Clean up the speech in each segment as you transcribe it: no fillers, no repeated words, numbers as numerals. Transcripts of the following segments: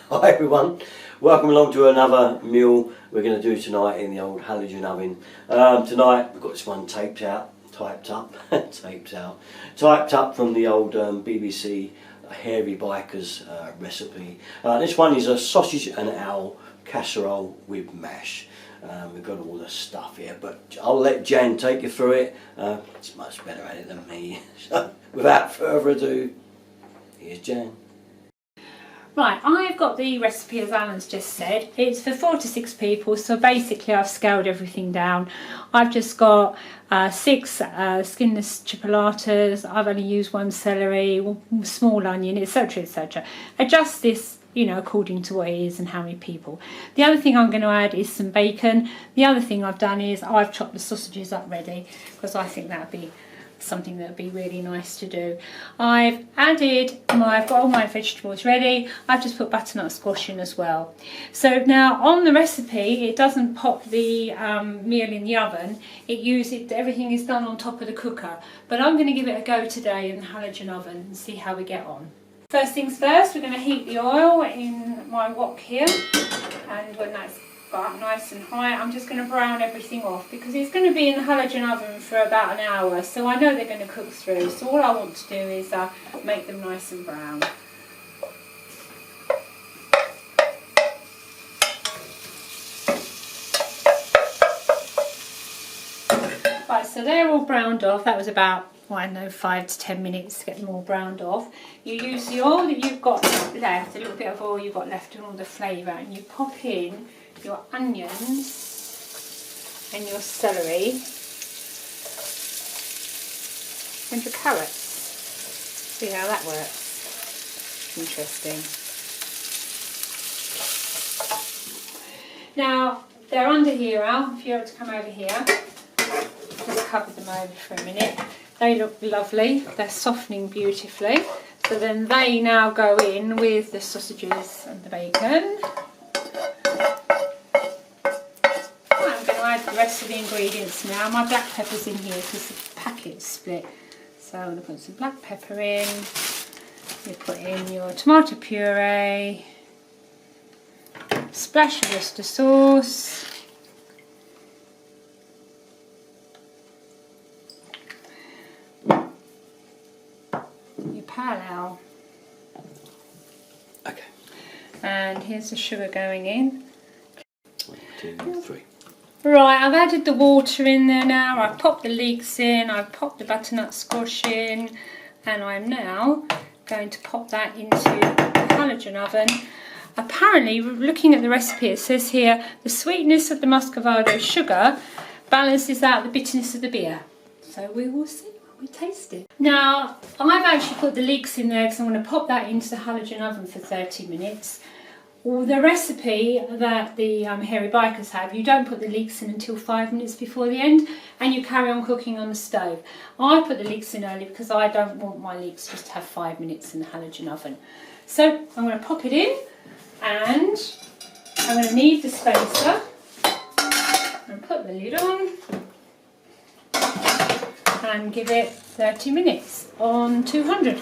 Hi everyone, welcome along to another meal we're going to do tonight in the old halogen oven. Tonight we've got this one typed up from the old BBC Hairy Bikers recipe. This one is a sausage and owl casserole with mash. We've got all the stuff here, but I'll let Jan take you through it. It's much better at it than me. So without further ado, here's Jan. Right, I've got the recipe as Alan's just said. It's for 4 to 6 people, so basically I've scaled everything down. I've just got 6 skinless chipolatas. I've only used 1 celery, 1 small onion, etc, etc. Adjust this, you know, according to what it is and how many people. The other thing I'm going to add is some bacon. The other thing I've done is I've chopped the sausages up ready, because I think that would be something that would be really nice to do. I've got all my vegetables ready. I've just put butternut squash in as well. So now on the recipe, it doesn't pop the meal in the oven. Everything is done on top of the cooker. But I'm going to give it a go today in the halogen oven and see how we get on. First things first, we're going to heat the oil in my wok here, and when that's got up nice and high, I'm just going to brown everything off, because it's going to be in the halogen oven for about an hour, so I know they're going to cook through. So all I want to do is make them nice and brown. Right, so they're all browned off. That was about, well, I don't know, 5 to 10 minutes to get them all browned off. You use the oil that you've got left, a little bit of oil you've got left and all the flavour, and you pop in your onions and your celery and your carrots. See how that works. Interesting. Now they're under here, Al. If you're able to come over here, just cover them over for a minute. They look lovely. They're softening beautifully. So then they now go in with the sausages and the bacon. The rest of the ingredients now. My black pepper's in here because the packet's split, so I'm going to put some black pepper in. You put in your tomato puree, splash of Worcester sauce, your pale. Okay. And here's the sugar going in. 1, 2, 3. Right, I've added the water in there now, I've popped the leeks in, I've popped the butternut squash in, and I'm now going to pop that into the halogen oven. Apparently, looking at the recipe, it says here, the sweetness of the muscovado sugar balances out the bitterness of the beer. So we will see when we taste it. Now, I've actually put the leeks in there because I'm going to pop that into the halogen oven for 30 minutes. The recipe that the Hairy Bikers have, you don't put the leeks in until 5 minutes before the end, and you carry on cooking on the stove. I put the leeks in early because I don't want my leeks just to have 5 minutes in the halogen oven. So I'm going to pop it in, and I'm going to knead the spacer and put the lid on and give it 30 minutes on 200.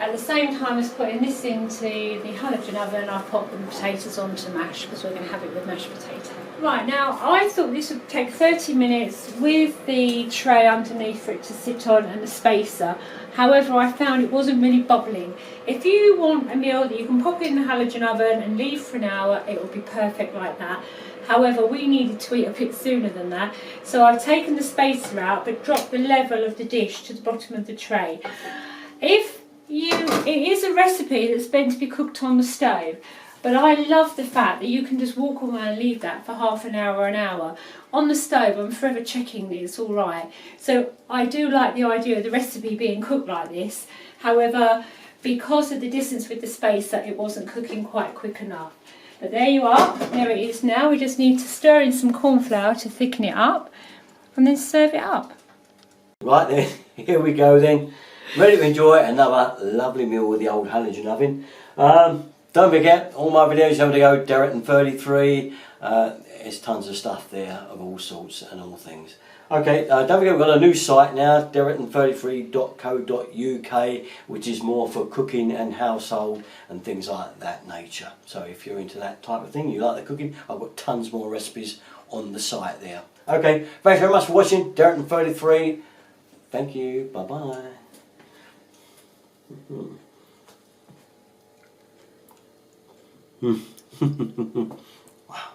At the same time as putting this into the halogen oven, I've put the potatoes onto mash, because we're going to have it with mashed potato. Right, now I thought this would take 30 minutes with the tray underneath for it to sit on and the spacer. However, I found it wasn't really bubbling. If you want a meal that you can pop in the halogen oven and leave for an hour, it will be perfect like that. However, we needed to eat a bit sooner than that, so I've taken the spacer out but dropped the level of the dish to the bottom of the tray. It is a recipe that's meant to be cooked on the stove, but I love the fact that you can just walk around and leave that for half an hour or an hour. On the stove, I'm forever checking that it's all right. So I do like the idea of the recipe being cooked like this. However, because of the distance with the spacer, it wasn't cooking quite quick enough. But there you are, there it is now. We just need to stir in some corn flour to thicken it up and then serve it up. Right then, here we go then. Ready to enjoy another lovely meal with the old halogen oven. Don't forget, all my videos have to go Derek and 33. There's tons of stuff there of all sorts and all things. Okay, don't forget we've got a new site now, Derrickton33.co.uk, which is more for cooking and household and things like that nature. So if you're into that type of thing, you like the cooking, I've got tons more recipes on the site there. Okay, thanks very much for watching, Derrickton33. Thank you, bye-bye. Wow.